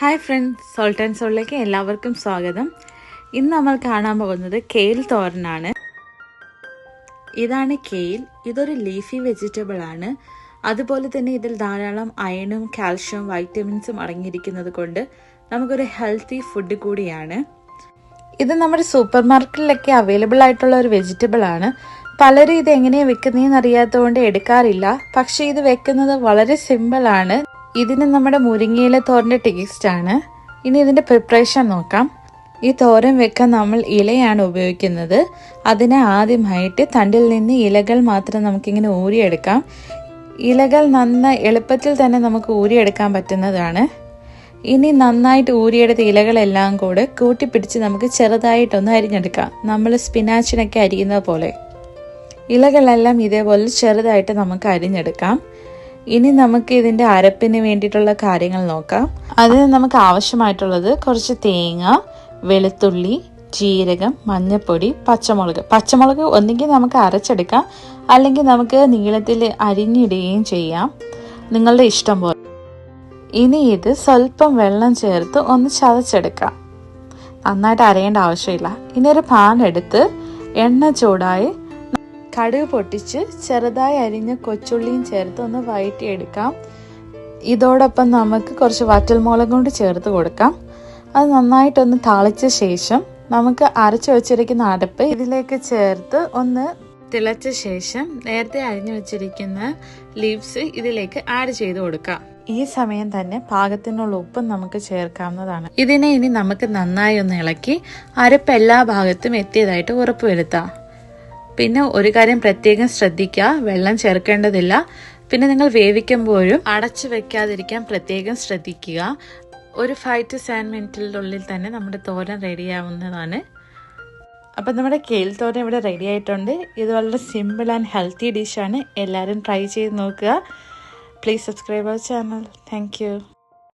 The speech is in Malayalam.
ഹായ് ഫ്രണ്ട്സ്, സോൾട്ട് ആൻഡ് സോളിലേക്ക് എല്ലാവർക്കും സ്വാഗതം. ഇന്ന് നമ്മൾ കാണാൻ പോകുന്നത് കെയിൽ തോരനാണ്. ഇതാണ് കെയിൽ. ഇതൊരു ലീഫി വെജിറ്റബിൾ ആണ്. അതുപോലെ തന്നെ ഇതിൽ ധാരാളം അയണും കാൽഷ്യം വൈറ്റമിൻസും അടങ്ങിയിരിക്കുന്നത് കൊണ്ട് നമുക്കൊരു ഹെൽത്തി ഫുഡ് കൂടിയാണ്. ഇത് നമ്മുടെ സൂപ്പർ മാർക്കറ്റിലൊക്കെ അവൈലബിൾ ആയിട്ടുള്ള ഒരു വെജിറ്റബിൾ ആണ്. പലരും ഇത് എങ്ങനെയാണ് വെക്കുന്നതെന്ന് അറിയാത്തതുകൊണ്ട് എടുക്കാറില്ല. പക്ഷെ ഇത് വെക്കുന്നത് വളരെ സിമ്പിൾ ആണ്. ഇതിന് നമ്മുടെ മുരിങ്ങയില തോരൻ്റെ ടേസ്റ്റ് ആണ്. ഇനി ഇതിൻ്റെ പ്രിപ്പറേഷൻ നോക്കാം. ഈ തോരൻ വെക്കാൻ നമ്മൾ ഇലയാണ് ഉപയോഗിക്കുന്നത്. അതിനെ ആദ്യമായിട്ട് തണ്ടിൽ നിന്ന് ഇലകൾ മാത്രം നമുക്കിങ്ങനെ ഊരിയെടുക്കാം. ഇലകൾ എളുപ്പത്തിൽ തന്നെ നമുക്ക് ഊരിയെടുക്കാൻ പറ്റുന്നതാണ്. ഇനി നന്നായിട്ട് ഊരിയെടുത്ത ഇലകളെല്ലാം കൂടെ കൂട്ടിപ്പിടിച്ച് നമുക്ക് ചെറുതായിട്ടൊന്ന് അരിഞ്ഞെടുക്കാം. നമ്മൾ സ്പിനാച്ചിനൊക്കെ അരിയുന്നത് പോലെ ഇലകളെല്ലാം ഇതേപോലെ ചെറുതായിട്ട് നമുക്ക് അരിഞ്ഞെടുക്കാം. ഇനി നമുക്ക് ഇതിൻ്റെ അരപ്പിന് വേണ്ടിയിട്ടുള്ള കാര്യങ്ങൾ നോക്കാം. അതിന് നമുക്ക് ആവശ്യമായിട്ടുള്ളത് കുറച്ച് തേങ്ങ, വെളുത്തുള്ളി, ജീരകം, മഞ്ഞൾപ്പൊടി, പച്ചമുളക് ഒന്നുകിൽ നമുക്ക് അരച്ചെടുക്കാം, അല്ലെങ്കിൽ നമുക്ക് നീളത്തിൽ അരിഞ്ഞിടുകയും ചെയ്യാം, നിങ്ങളുടെ ഇഷ്ടം പോലെ. ഇനി ഇത് സ്വല്പം വെള്ളം ചേർത്ത് ഒന്ന് ചതച്ചെടുക്കാം. നന്നായിട്ട് അരയേണ്ട ആവശ്യമില്ല. ഇനി ഒരു പാൻ എടുത്ത് എണ്ണ ചൂടായി കടുക് പൊട്ടിച്ച് ചെറുതായി അരിഞ്ഞ കൊച്ചുള്ളിയും ചേർത്ത് ഒന്ന് വഴറ്റിയെടുക്കാം. ഇതോടൊപ്പം നമുക്ക് കുറച്ച് വറ്റൽമുളക് കൊണ്ട് ചേർത്ത് കൊടുക്കാം. അത് നന്നായിട്ടൊന്ന് താളിച്ച ശേഷം നമുക്ക് അരച്ചു വെച്ചിരിക്കുന്ന അരപ്പ് ഇതിലേക്ക് ചേർത്ത് ഒന്ന് തിളച്ച ശേഷം നേരത്തെ അരിഞ്ഞു വെച്ചിരിക്കുന്ന ലീവ്സ് ഇതിലേക്ക് ആഡ് ചെയ്ത് കൊടുക്കാം. ഈ സമയം തന്നെ പാകത്തിനുള്ള ഉപ്പും നമുക്ക് ചേർക്കാവുന്നതാണ്. ഇതിനെ ഇനി നമുക്ക് നന്നായി ഒന്ന് ഇളക്കി അരപ്പ് എല്ലാ ഭാഗത്തും എത്തിയതായിട്ട് ഉറപ്പുവരുത്താം. പിന്നെ ഒരു കാര്യം പ്രത്യേകം ശ്രദ്ധിക്കുക, വെള്ളം ചേർക്കേണ്ടതില്ല. പിന്നെ നിങ്ങൾ വേവിക്കുമ്പോഴും അടച്ചു വെക്കാതിരിക്കാൻ പ്രത്യേകം ശ്രദ്ധിക്കുക. ഒരു 5 to 7 മിനിറ്റിനുള്ളിൽ തന്നെ നമ്മുടെ തോരൻ റെഡിയാവുന്നതാണ്. അപ്പം നമ്മുടെ കെയിൽ തോരൻ ഇവിടെ റെഡി ആയിട്ടുണ്ട്. ഇത് വളരെ സിമ്പിൾ ആൻഡ് ഹെൽത്തി ഡിഷാണ്. എല്ലാവരും ട്രൈ ചെയ്ത് നോക്കുക. Please subscribe our channel. Thank U.